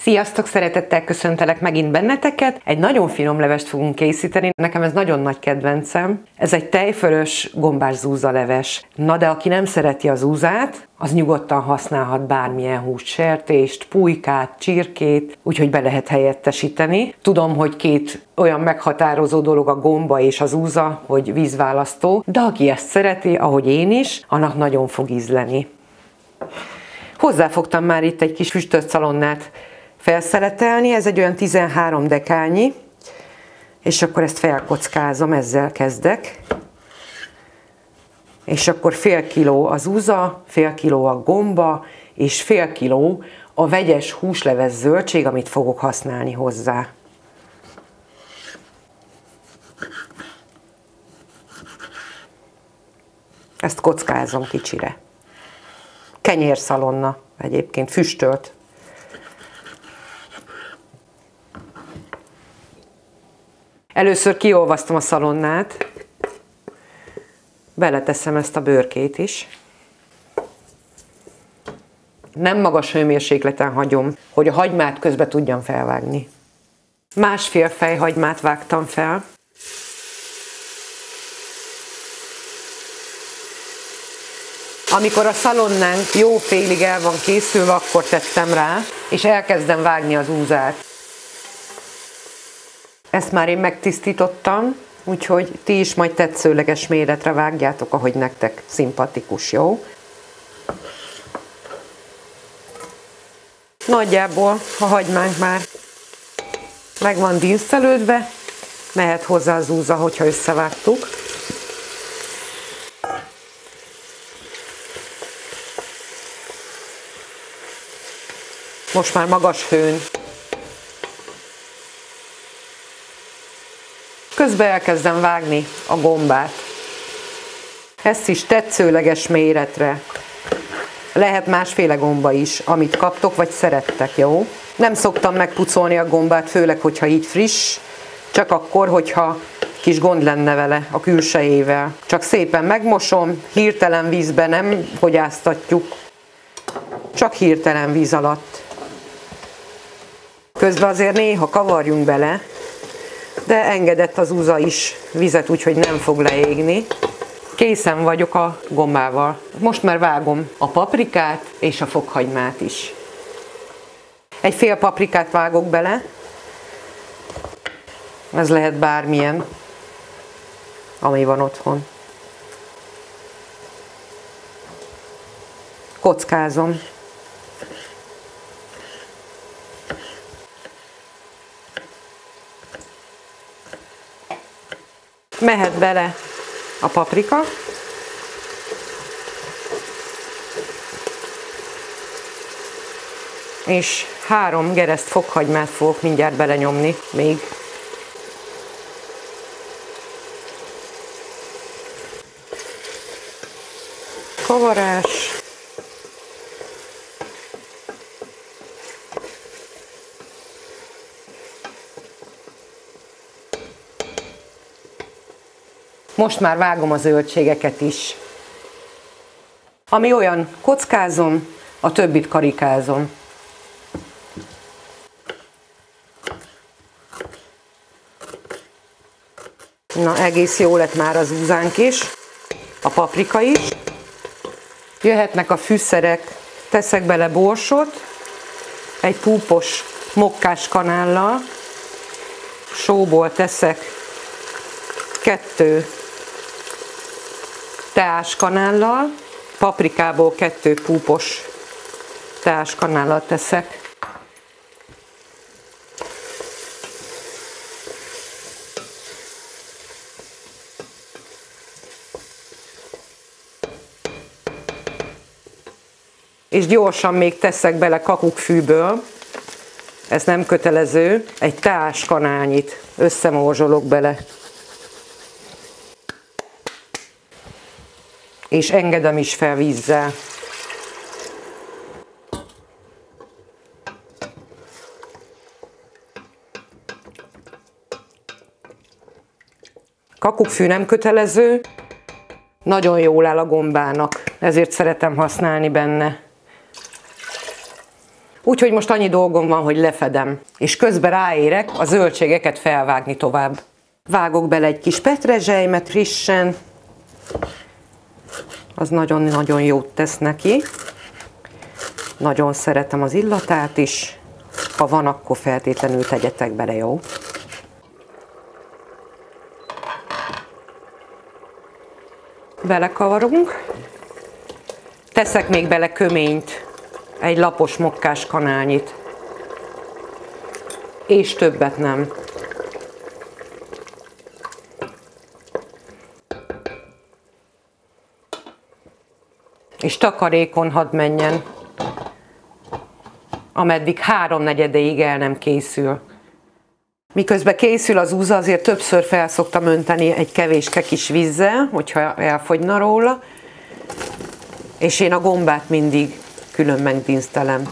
Sziasztok! Szeretettel köszöntelek megint benneteket. Egy nagyon finom levest fogunk készíteni. Nekem ez nagyon nagy kedvencem. Ez egy tejfölös gombás zúzaleves. Na de aki nem szereti a zúzát, az nyugodtan használhat bármilyen húst, sertést, pulykát, csirkét, úgyhogy be lehet helyettesíteni. Tudom, hogy két olyan meghatározó dolog a gomba és a zúza, hogy vízválasztó, de aki ezt szereti, ahogy én is, annak nagyon fog ízleni. Hozzáfogtam már itt egy kis füstölt szalonnát felszeletelni, ez egy olyan 13 dekányi, és akkor ezt felkockázom, ezzel kezdek. És akkor fél kiló a zúza, fél kiló a gomba, és fél kiló a vegyes húsleves zöldség, amit fogok használni hozzá. Ezt kockázom kicsire. Kenyérszalonna egyébként, füstölt. Először kiolvasztom a szalonnát, beleteszem ezt a bőrkét is. Nem magas hőmérsékleten hagyom, hogy a hagymát közbe tudjam felvágni. Másfél fej hagymát vágtam fel. Amikor a szalonnánk jó félig el van készülve, akkor tettem rá, és elkezdem vágni az zúzát. Ezt már én megtisztítottam, úgyhogy ti is majd tetszőleges méretre vágjátok, ahogy nektek szimpatikus, jó? Nagyjából a hagymánk már meg van dísztelődve, mehet hozzá a zúza, hogyha összevágtuk. Most már magas hőn. Közben elkezdem vágni a gombát. Ezt is tetszőleges méretre. Lehet másféle gomba is, amit kaptok, vagy szerettek, jó? Nem szoktam megpucolni a gombát, főleg, hogyha így friss, csak akkor, hogyha kis gond lenne vele a külsejével. Csak szépen megmosom, hirtelen vízbe nem fogyáztatjuk, csak hirtelen víz alatt. Közben azért néha kavarjunk bele, de engedett az zúza is vizet, úgyhogy nem fog leégni. Készen vagyok a gombával. Most már vágom a paprikát és a fokhagymát is. Egy fél paprikát vágok bele. Ez lehet bármilyen, ami van otthon. Kockázom. Mehet bele a paprika, és 3 gereszt fokhagymát fogok mindjárt belenyomni még. Kavarás. Most már vágom a zöldségeket is. Ami olyan kockázom, a többit karikázom. Na, egész jó lett már az zúzánk is, a paprika is. Jöhetnek a fűszerek, teszek bele borsot, egy púpos mokkás kanállal, sóból teszek 2 teáskanállal, paprikából 2 púpos teáskanállal teszek. És gyorsan még teszek bele kakukkfűből, ez nem kötelező, egy teáskanálnyit összemorzsolok bele. És engedem is fel vízzel. Kakukkfű nem kötelező, nagyon jól áll a gombának, ezért szeretem használni benne. Úgyhogy most annyi dolgom van, hogy lefedem. És közben ráérek a zöldségeket felvágni tovább. Vágok bele egy kis petrezselymet frissen. Az nagyon-nagyon jót tesz neki. Nagyon szeretem az illatát is. Ha van, akkor feltétlenül tegyetek bele, jó? Belekavarunk. Teszek még bele köményt, egy lapos mokkás kanálnyit. És többet nem. És takarékon hadd menjen, ameddig 3/4-ig el nem készül. Miközben készül az úza, azért többször fel szoktam önteni egy kevéske kis vízzel, hogyha elfogyna róla, és én a gombát mindig külön megdísztelem.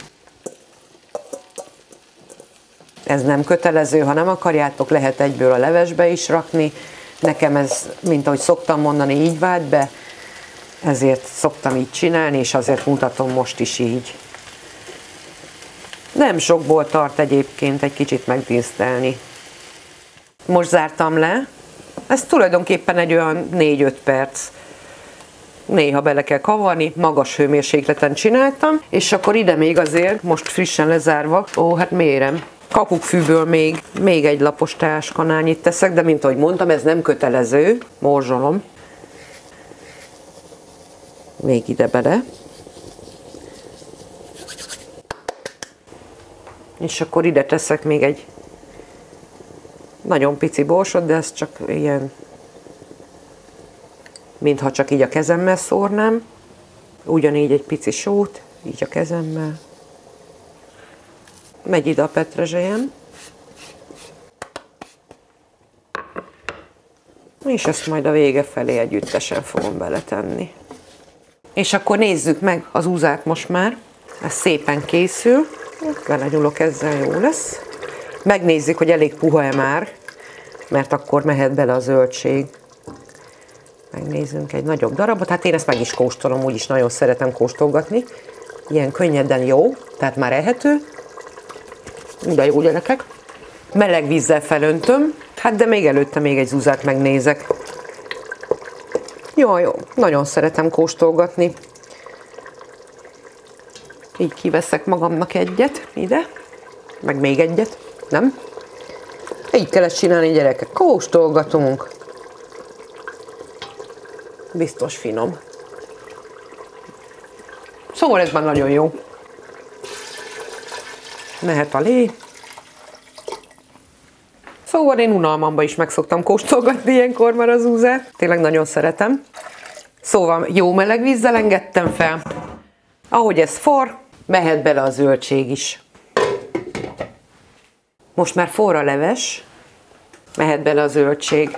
Ez nem kötelező, ha nem akarjátok, lehet egyből a levesbe is rakni. Nekem ez, mint ahogy szoktam mondani, így vált be, ezért szoktam így csinálni, és azért mutatom most is így. Nem sokból tart egyébként egy kicsit megdísztelni. Most zártam le, ez tulajdonképpen egy olyan 4-5 perc. Néha bele kell kavarni, magas hőmérsékleten csináltam, és akkor ide még azért, most frissen lezárva, hát mérem. Kakukkfűből még egy lapos teáskanálnyit teszek, de mint ahogy mondtam, ez nem kötelező, morzsolom. Még ide bele. És akkor ide teszek még egy nagyon pici borsot, de ez csak ilyen, mintha csak így a kezemmel szórnám. Ugyanígy egy pici sót, így a kezemmel. Megy ide a petrezselyem. És ezt majd a vége felé együttesen fogom beletenni. És akkor nézzük meg az úzát most már. Ez szépen készül. Belegyúlok ezzel, jó lesz. Megnézzük, hogy elég puha-e már, mert akkor mehet bele a zöldség. Megnézzünk egy nagyobb darabot. Hát én ezt meg is kóstolom, úgyis nagyon szeretem kóstolgatni. Ilyen könnyeden jó, tehát már ehető. De jó, gyerekek. Meleg vízzel felöntöm, hát de még előtte még egy zúzát megnézek. Jó, jó, nagyon szeretem kóstolgatni. Így kiveszek magamnak egyet, ide, meg még egyet, nem? Így kell ezt csinálni, gyerekek, kóstolgatunk. Biztos finom. Szóval ez már nagyon jó. Mehet a lé. Szóval én unalmamba is meg szoktam kóstolgatni ilyenkor már az úzát. Tényleg nagyon szeretem. Szóval jó meleg vízzel engedtem fel. Ahogy ez forr, mehet bele a zöldség is. Most már forr a leves, mehet bele a zöldség.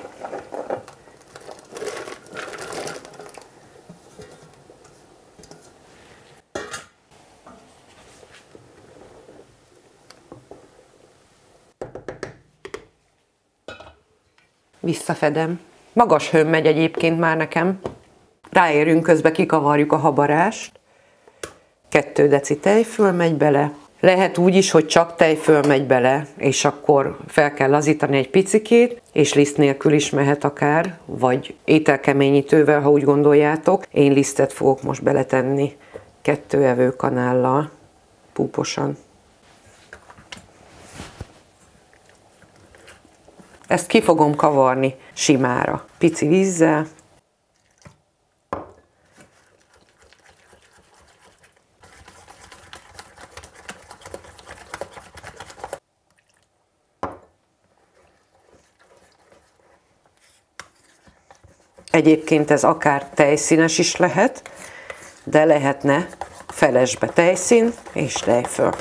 Visszafedem. Magas hőn megy egyébként már nekem. Ráérünk, közben kikavarjuk a habarást. 2 deci tejföl megy bele. Lehet úgy is, hogy csak tejföl megy bele, és akkor fel kell lazítani egy picikét, és liszt nélkül is mehet akár, vagy ételkeményítővel, ha úgy gondoljátok. Én lisztet fogok most beletenni 2 evőkanállal, púposan. Ezt ki fogom kavarni simára, pici vízzel. Egyébként ez akár tejszínes is lehet, de lehetne felesbe tejszín és tejföl.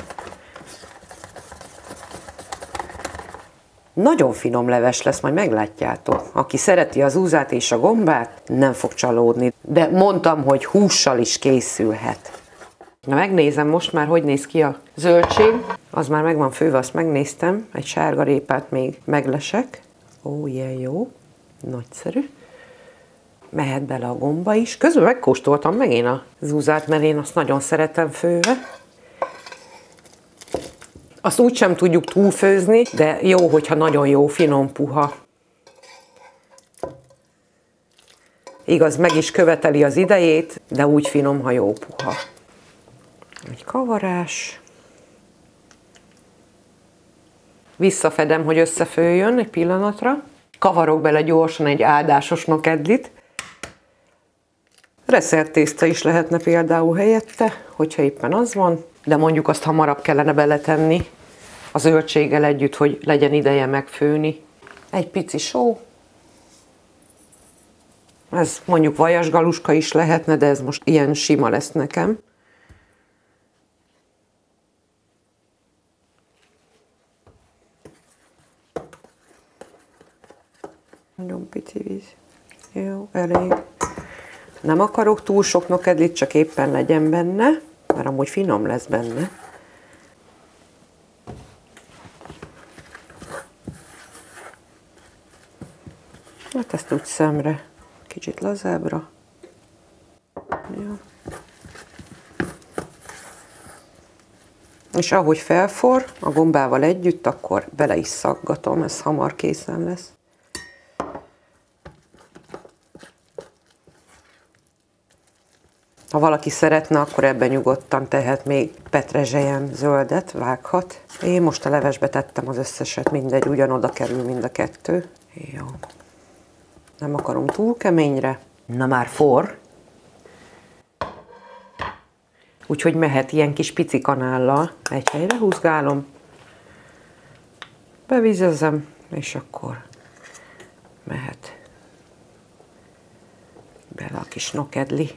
Nagyon finom leves lesz, majd meglátjátok. Aki szereti az úzát és a gombát, nem fog csalódni. De mondtam, hogy hússal is készülhet. Na megnézem most már, hogy néz ki a zöldség. Az már meg van főve, azt megnéztem. Egy sárgarépát még meglesek. Ó, ilyen jó. Nagyszerű. Mehet bele a gomba is. Közben megkóstoltam meg én a zúzát, mert én azt nagyon szeretem főve. Azt úgy sem tudjuk túlfőzni, de jó, hogyha nagyon jó, finom, puha. Igaz, meg is követeli az idejét, de úgy finom, ha jó puha. Egy kavarás. Visszafedem, hogy összefőjön egy pillanatra. Kavarok bele gyorsan egy áldásos nokedlit. Reszelt tészta is lehetne például helyette, hogyha éppen az van, de mondjuk azt hamarabb kellene beletenni a zöldséggel együtt, hogy legyen ideje megfőni. Egy pici só. Ez mondjuk vajasgaluska is lehetne, de ez most ilyen sima lesz nekem. Nagyon pici víz. Jó, elég. Nem akarok túl sok nokedlit, csak éppen legyen benne, mert amúgy finom lesz benne. Hát ezt úgy szemre, kicsit lazábbra. Jó. És ahogy felforr a gombával együtt, akkor bele is szaggatom, ez hamar készen lesz. Ha valaki szeretne, akkor ebben nyugodtan tehet még petrezselyen zöldet, vághat. Én most a levesbe tettem az összeset, mindegy, ugyanoda kerül mind a kettő. Jó. Nem akarom túl keményre. Na már forr. Úgyhogy mehet ilyen kis pici kanállal. Egy helyre húzgálom. Bevizezem, és akkor mehet bele a kis nokedli.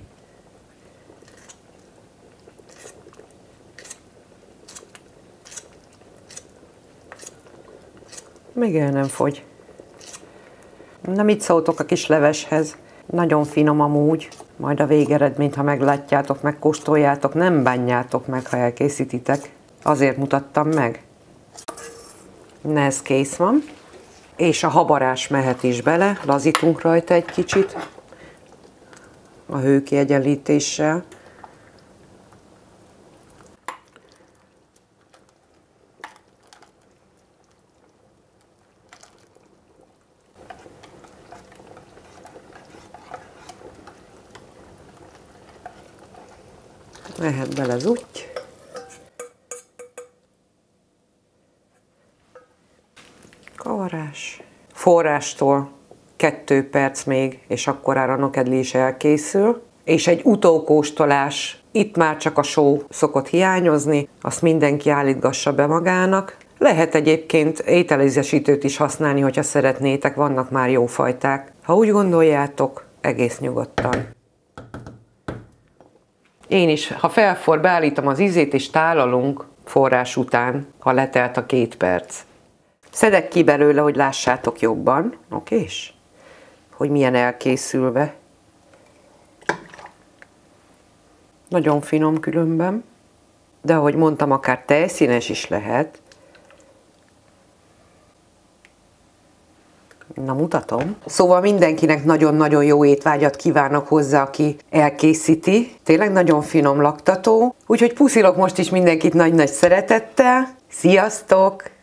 Még el nem fogy. Na, mit szóltok a kis leveshez? Nagyon finom amúgy. Majd a végeredményt, ha meglátjátok, megkóstoljátok, nem bánjátok meg, ha elkészítitek. Azért mutattam meg. Na, ez kész van. És a habarás mehet is bele. Lazítunk rajta egy kicsit. A hőkiegyenlítéssel. Mehet bele zutty. Kavarás. Forrástól 2 perc még, és akkorára a nokedli is elkészül. És egy utókóstolás. Itt már csak a só szokott hiányozni, azt mindenki állítgassa be magának. Lehet egyébként ételízesítőt is használni, hogyha szeretnétek, vannak már jó fajták. Ha úgy gondoljátok, egész nyugodtan. Én is, ha felforr, beállítom az ízét, és tálalunk forrás után, ha letelt a 2 perc. Szedek ki belőle, hogy lássátok jobban, okés? Hogy milyen elkészülve. Nagyon finom különben, de ahogy mondtam, akár tejszínes is lehet. Na, mutatom. Szóval mindenkinek nagyon-nagyon jó étvágyat kívánok hozzá, aki elkészíti. Tényleg nagyon finom laktató. Úgyhogy puszilok most is mindenkit nagy-nagy szeretettel. Sziasztok!